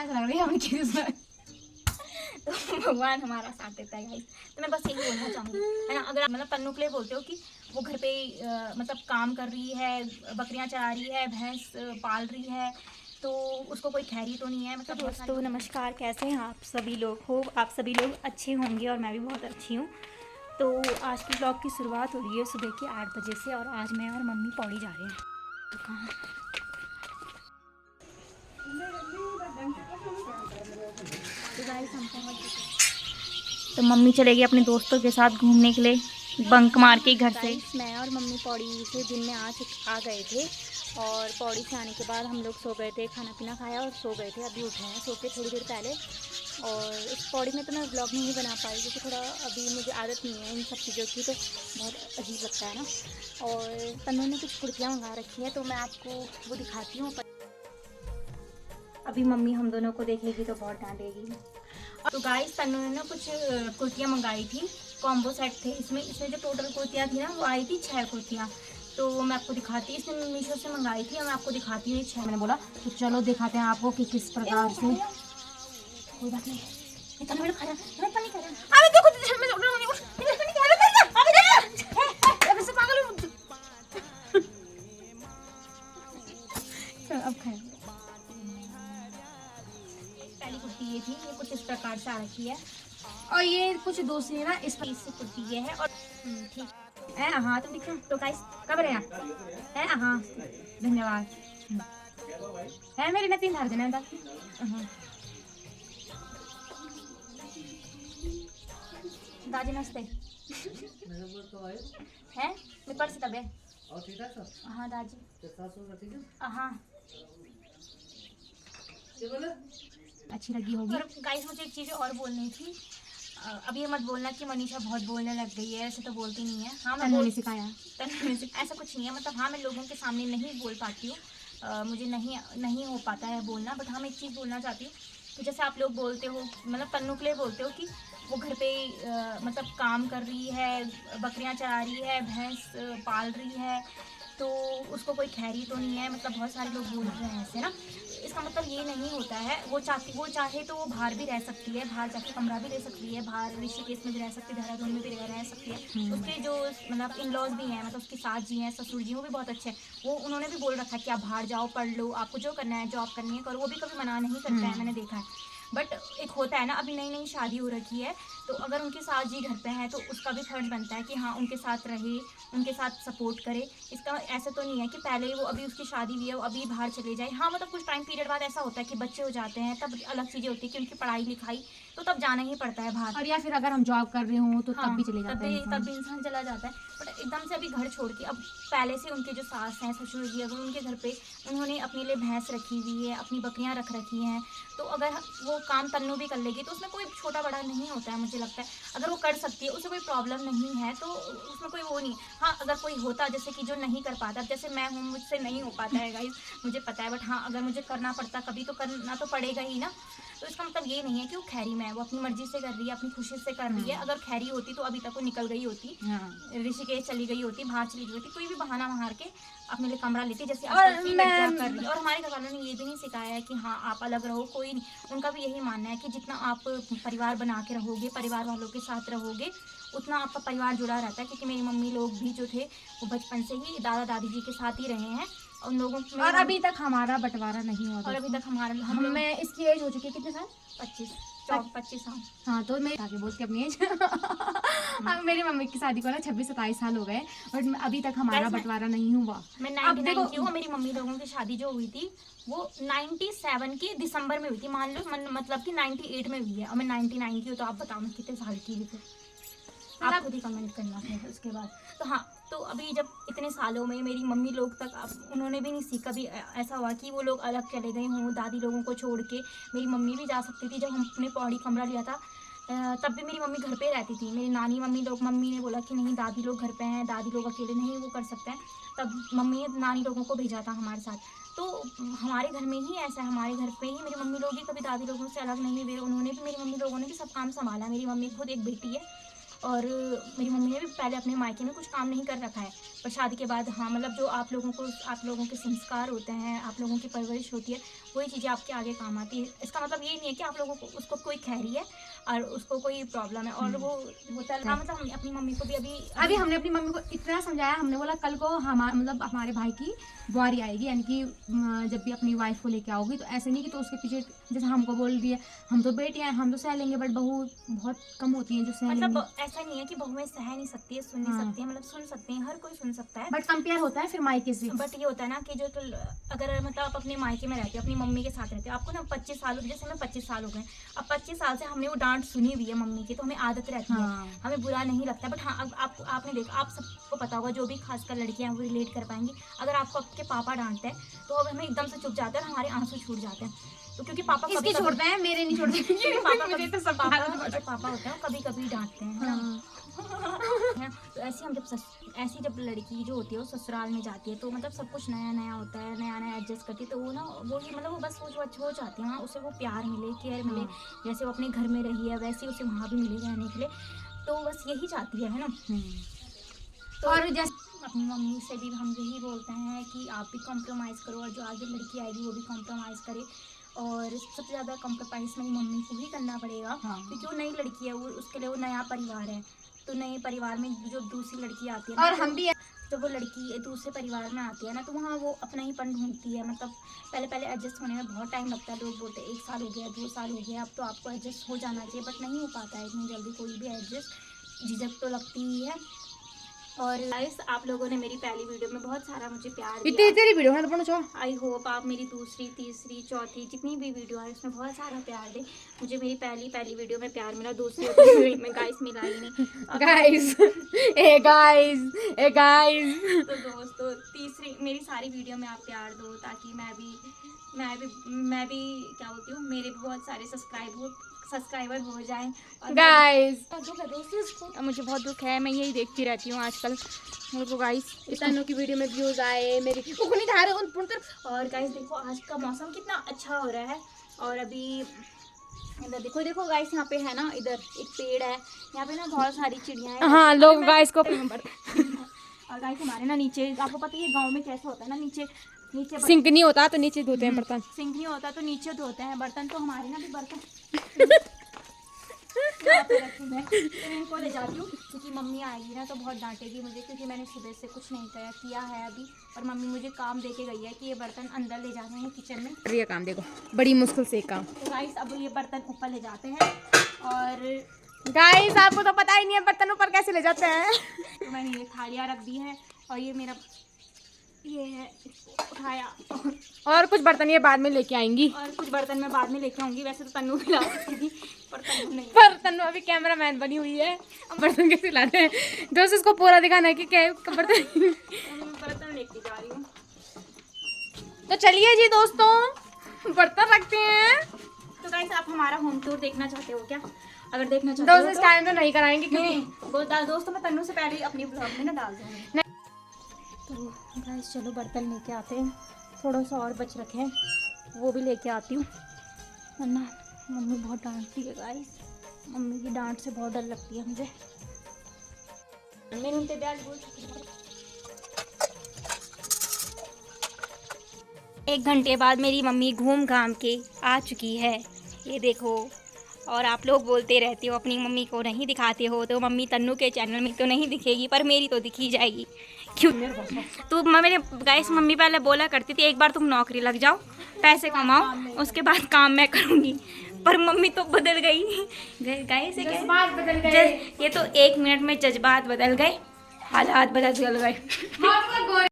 ऐसा लग रहा है उनकी तो भगवान हमारा साथ देता है गाइस। तो मैं बस यही बोलना चाहूँगी, है ना। अगर आप मतलब तन्नू के लिए बोलते हो कि वो घर पे मतलब काम कर रही है, बकरियां चरा रही है, भैंस पाल रही है, तो उसको कोई खैरी तो नहीं है। मतलब दोस्तों नमस्कार, कैसे हैं आप सभी लोग? हो आप सभी लोग अच्छे होंगे और मैं भी बहुत अच्छी हूँ। तो आज की ब्लॉग की शुरुआत हो रही है सुबह के 8 बजे से, और आज मैं और मम्मी पौड़ी जा रहे हैं। तो मम्मी चलेगी अपने दोस्तों के साथ घूमने के लिए, बंक मार के घर से। मैं और मम्मी पौड़ी से दिन में आ गए थे, और पौड़ी से आने के बाद हम लोग सो गए थे, खाना पीना खाया और सो गए थे। अभी उठे हैं सो के थोड़ी देर पहले। और इस पौड़ी में तो मैं ब्लॉग नहीं बना पाई क्योंकि थोड़ा अभी मुझे आदत नहीं है इन सब चीज़ों की, तो बहुत अजीब लगता है ना। और तन्नू ने कुछ कुर्तियाँ मंगा रखी है, तो मैं आपको वो दिखाती हूँ। अभी मम्मी हम दोनों को देखेगी तो बहुत डांटेगी। तो गाइस, तन्नू ने ना कुछ कुर्तियाँ मंगाई थी, कॉम्बो सेट थे इसमें जो टोटल कुर्तियाँ थी ना वो आई थी 6 कुर्तियाँ। तो मैं आपको दिखाती, इसने मीशो से मंगाई थी और मैं आपको दिखाती हूँ 6। मैंने बोला तो चलो दिखाते हैं आपको कि किस प्रकार से। कोई बात नहीं, इतना मेरे खाया मैं पानी कर रहा हूं। अरे देखो मैं उठ रहा हूं, पानी कर रहा हूं। अबे से पागल हूं। चल अब खाया। पहली कुर्ती ये थी, ये कुछ इस प्रकार से आ रखी है, और ये कुछ दूसरी ना इस इससे कुर्ती ये है। और ठीक है। हाँ तुम दिखो तो गाइस कब रहे हैं? हाँ धन्यवाद। है मेरी नतीन धार देना था। दादी नमस्ते। है मैं पर्स तबे। हाँ दादी। हाँ अच्छी लगी होगी। और गाइस मुझे एक चीज़ और बोलनी थी। अभी ये मत बोलना कि मनीषा बहुत बोलने लग गई है, ऐसे तो बोलती नहीं है। हाँ मैं बोल सिखाया ऐसा कुछ नहीं है, मतलब हाँ मैं लोगों के सामने नहीं बोल पाती हूँ, मुझे नहीं हो पाता है बोलना। बट हाँ मैं एक चीज़ बोलना चाहती हूँ कि जैसे आप लोग बोलते हो, मतलब तन्नू के लिए बोलते हो कि वो घर पे मतलब काम कर रही है, बकरियां चरा रही है, भैंस पाल रही है, तो उसको कोई खैरी तो नहीं है। मतलब बहुत सारे लोग बोल रहे हैं ऐसे ना, इसका मतलब ये नहीं होता है। वो चाहे तो वो बाहर भी रह सकती है, बाहर जाके कमरा भी ले सकती है, बाहर ऋषिकेश में भी रह सकती है, देहरादून में भी रह सकती है। उसके जो मतलब इन लॉज भी हैं, मतलब उसकी सास जी हैं, ससुर जी, वो भी बहुत अच्छे हैं। वो उन्होंने भी बोल रखा है कि आप बाहर जाओ, पढ़ लो, आपको जो करना है, जॉब करनी है करो। वो भी कभी मना नहीं करता है, मैंने देखा है। बट एक होता है ना, अभी नई नई शादी हो रखी है, तो अगर उनकी सास जी घर पे हैं तो उसका भी फर्ज बनता है कि हाँ उनके साथ रहे, उनके साथ सपोर्ट करे। इसका ऐसा तो नहीं है कि पहले वो, अभी उसकी शादी हुई है वो अभी बाहर चले जाए। हाँ मतलब कुछ टाइम पीरियड बाद ऐसा होता है कि बच्चे हो जाते हैं, तब अलग चीज़ें होती है कि उनकी पढ़ाई लिखाई, तो तब जाना ही पड़ता है बाहर। और या फिर अगर हम जॉब कर रहे हो तो हाँ, तब भी चले जाते हैं तब भी इंसान चला जाता है। बट एकदम से अभी घर छोड़ के, अब पहले से उनके जो सास हैं, ससुर जी, अगर उनके घर पे उन्होंने अपने लिए भैंस रखी हुई है, अपनी बकरियां रख रखी हैं, तो अगर वो काम तन्नू भी कर लेगी तो उसमें कोई छोटा बड़ा नहीं होता है। मुझे लगता है अगर वो कर सकती है, उसे कोई प्रॉब्लम नहीं है, तो उसमें कोई वो नहीं। हाँ अगर कोई होता जैसे कि जो नहीं कर पाता, जैसे मैं हूँ, मुझसे नहीं हो पाता है गाइस, मुझे पता है। बट हाँ अगर मुझे करना पड़ता कभी, तो करना तो पड़ेगा ही ना। तो इसका मतलब ये नहीं है कि वो खैरी में है, वो अपनी मर्जी से कर रही है, अपनी खुशी से कर रही है। अगर खैरी होती तो अभी तक वो निकल गई होती, ऋषिकेश चली गई होती, बाहर चली गई होती, कोई भी बहाना मार के अपने लिए कमरा लेती, जैसे आजकल की लड़कियां कर रही है। और हमारे घर वालों ने ये भी नहीं सिखाया है कि हाँ आप अलग रहो, कोई नहीं। उनका भी यही मानना है कि जितना आप परिवार बना के रहोगे, परिवार वालों के साथ रहोगे, उतना आपका परिवार जुड़ा रहता है। क्योंकि मेरी मम्मी लोग भी जो थे वो बचपन से ही दादा दादी जी के साथ ही रहे हैं, और उन लोगों और अभी तक हमारा बटवारा नहीं हुआ। और अभी तक मैं इसकी एज हो चुकी है कितने साल? 25 साल। हाँ तो मैं आगे बोलती अपनी एज। मेरी मम्मी की शादी को ना 26-27 साल हो गए, बट अभी तक हमारा बंटवारा नहीं हुआ। मैं 99 की हूँ, मेरी मम्मी लोगों की शादी जो हुई थी वो 97 की दिसंबर में हुई थी। मान लो मतलब कि 98 में हुई है, और मैं 99 की हूँ। तो आप बताओ मैं कितने साल की थी? आप खुद ही कमेंट करना फिर उसके बाद। तो हाँ, तो अभी जब इतने सालों में मेरी मम्मी लोग तक, अब उन्होंने भी नहीं सीखा। कभी ऐसा हुआ कि वो लोग अलग चले गए हों दादी लोगों को छोड़ के। मेरी मम्मी भी जा सकती थी, जब हमने पौड़ी कमरा लिया था तब भी मेरी मम्मी घर पे रहती थी। मेरी नानी मम्मी ने बोला कि नहीं दादी लोग घर पे हैं, दादी लोग अकेले नहीं वो कर सकते हैं, तब मम्मी ने नानी लोगों को भेजा था हमारे साथ। तो हमारे घर में ही ऐसा है, हमारे घर पे ही मेरी मम्मी लोग ही कभी दादी लोगों से अलग नहीं हुए। उन्होंने भी, मेरी मम्मी लोगों ने भी सब काम संभाला। मेरी मम्मी खुद एक बेटी है, और मेरी मम्मी ने भी पहले अपने मायके में कुछ काम नहीं कर रखा है, पर शादी के बाद हाँ मतलब जो आप लोगों के संस्कार होते हैं, आप लोगों की परवरिश होती है, वही चीज़ें आपके आगे काम आती है। इसका मतलब ये नहीं है कि आप लोगों को उसको कोई खैरी है और उसको कोई प्रॉब्लम है और वो होता है। हाँ मतलब हमने अपनी मम्मी को भी अभी हमने अपनी मम्मी को इतना समझाया, हमने बोला कल को मतलब हमारे भाई की बुआरी आएगी, यानी कि जब भी अपनी वाइफ को लेके आओगी तो ऐसे नहीं कि तो उसके पीछे जैसे हमको बोल दिया हम तो बेटे हैं हम तो सह लेंगे, बट बहू बहुत कम होती हैं जो सह लेंगी। मतलब ऐसा नहीं है कि बहुएं सह नहीं सकती है, सुन नहीं सकती है, मतलब सुन सकती हैं, हर कोई सुन सकता है, बट कंपेयर होता है फिर मायके से। बट ये होता है ना कि जो तो अगर मतलब आप अपने मायके में रहते हो, अपनी मम्मी के साथ रहते हो, आपको ना 25 साल जैसे हमें 25 साल हो गए, अब 25 साल से हमने वो डांट सुनी हुई है मम्मी की, तो हमें आदत रहती है, हमें बुरा नहीं लगता। बट हाँ अब आपने देखा, आप सबको पता होगा, जो भी खासकर लड़कियां वो रिलेट कर पाएंगी, अगर आपको आपके पापा डांटते हैं तो अब हमें एकदम से चुप जाते हैं और हमारे आंसू छूट जाते हैं, तो क्योंकि पापा इसके छोड़ते हैं, मेरे नहीं छोड़ते क्योंकि पापा मुझे तो सब जो पापा होते हैं कभी कभी डांटते हैं ना। तो ऐसी जब लड़की जो होती है वो ससुराल में जाती है तो मतलब सब कुछ नया नया होता है, नया नया एडजस्ट करती है, तो वो ना वो ही मतलब वो बस वो चाहती है, हाँ उसे वो प्यार मिले, केयर मिले, जैसे वो अपने घर में रही है वैसे उसे वहाँ भी मिले रहने के लिए, तो बस यही चाहती है ना। तो और जैसे अपनी मम्मी से भी हम यही बोलते हैं कि आप भी कॉम्प्रोमाइज़ करो और जो आगे लड़की आएगी वो भी कॉम्प्रोमाइज़ करे, और सबसे ज़्यादा कॉम्प्रोमाइज़ मेरी मम्मी को ही करना पड़ेगा, क्योंकि वो नई लड़की है, वो उसके लिए वो नया परिवार है, तो नए परिवार में जो दूसरी लड़की आती है और हम भी जब वो लड़की दूसरे परिवार में आती है ना, तो वहाँ वो अपना ही पन ढूंढती है, मतलब पहले एडजस्ट होने में बहुत टाइम लगता है, लोग बोलते हैं 1 साल हो गया 2 साल हो गया, अब तो आपको एडजस्ट हो जाना चाहिए, बट नहीं हो पाता है इतनी जल्दी कोई भी एडजस्ट, झिझक तो लगती ही है। और गाइस आप लोगों ने मेरी पहली वीडियो में बहुत सारा मुझे प्यार दिया, तेरी वीडियो है तो पहुंचो। आई होप आप मेरी दूसरी तीसरी चौथी जितनी भी वीडियो है उसमें बहुत सारा प्यार दे। मुझे मेरी पहली वीडियो में प्यार मिला, दूसरी वीडियो में गाइस मिला ही नहीं। गाइस तो दोस्तों तीसरी मेरी सारी वीडियो में आप प्यार दो, ताकि मैं भी क्या बोलती हूँ, मेरे भी बहुत सारे सब्सक्राइबर हो जाएं। गाइस दुख है दोस्तों इसको, मुझे बहुत दुख है, मैं यही देखती रहती हूँ आजकल मेरे को गाइस तनु की वीडियो में व्यूज आए मेरी नहीं था रहे और गाइस देखो आज का मौसम कितना अच्छा हो रहा है, और अभी इधर देखो गाइस, यहाँ पे है ना, इधर एक पेड़ है, यहाँ पे ना बहुत सारी चिड़ियाँ हैं। हाँ लोग गाइस को और गाइस हमारे ना नीचे, आपको पता है गाँव में कैसा होता है ना, नीचे सिंक नहीं होता तो नीचे धोते हैं बर्तन, सिंक नहीं होता तो नीचे धोते हैं बर्तन, तो हमारे ना भी बर्तन इनको ले जाती हूँ, क्योंकि मम्मी आएगी ना तो बहुत डांटेगी मुझे, क्योंकि मैंने सुबह से कुछ नहीं किया है अभी, और मम्मी मुझे काम दे के गई है कि ये बर्तन अंदर ले जाने हैं किचन में। ये काम देखो बड़ी मुश्किल से काम। तो गाइस अब ये बर्तन ऊपर ले जाते हैं, और गाइस आपको तो पता ही नहीं है बर्तन ऊपर कैसे ले जाते हैं। तो मैंने ये थालियाँ रख दी है, और ये मेरा ये है उठाया, और कुछ बर्तन ये बाद में लेके आएंगी, और कुछ बर्तन मैं बाद में लेके आऊंगी, वैसे तो तन्नू भी ला सकती थी पर तन्नू नहीं, पर तन्नू अभी कैमरामैन बनी हुई है, बर्तन कैसे लाते हैं दोस्त, इसको पूरा दिखाना है कि क्या बर्तन लेके जा रही हूँ। तो चलिए जी दोस्तों बर्तन रखते हैं। तो गाइस आप हमारा होम टूर देखना चाहते हो क्या? अगर देखना चाहते हो दोस्तों इस टाइम तो नहीं कराएंगे क्योंकि दोस्तों मैं तन्नू से पहले ही अपनी ब्लॉग में ना डाल दूँगी। तो गाइस चलो बर्तन लेके आते हैं, थोड़ा सा और बच रखे हैं वो भी लेके आती हूँ, वरना मम्मी बहुत डांटती है गाइस, मम्मी की डांट से बहुत डर लगती है मुझे। मैंने उनके ब्याज बोल चुकी। 1 घंटे बाद मेरी मम्मी घूम घाम के आ चुकी है, ये देखो। और आप लोग बोलते रहते हो अपनी मम्मी को नहीं दिखाते हो, तो मम्मी तन्नू के चैनल में तो नहीं दिखेगी पर मेरी तो दिखी जाएगी, क्यों? तो मेरे गाइस मम्मी पहले बोला करती थी एक बार तुम नौकरी लग जाओ, पैसे कमाओ, उसके बाद काम मैं करूँगी, पर मम्मी तो बदल गई गाइस, जज्बात बदल गए। ये तो 1 मिनट में जज्बात बदल गए, हालात बदल गए।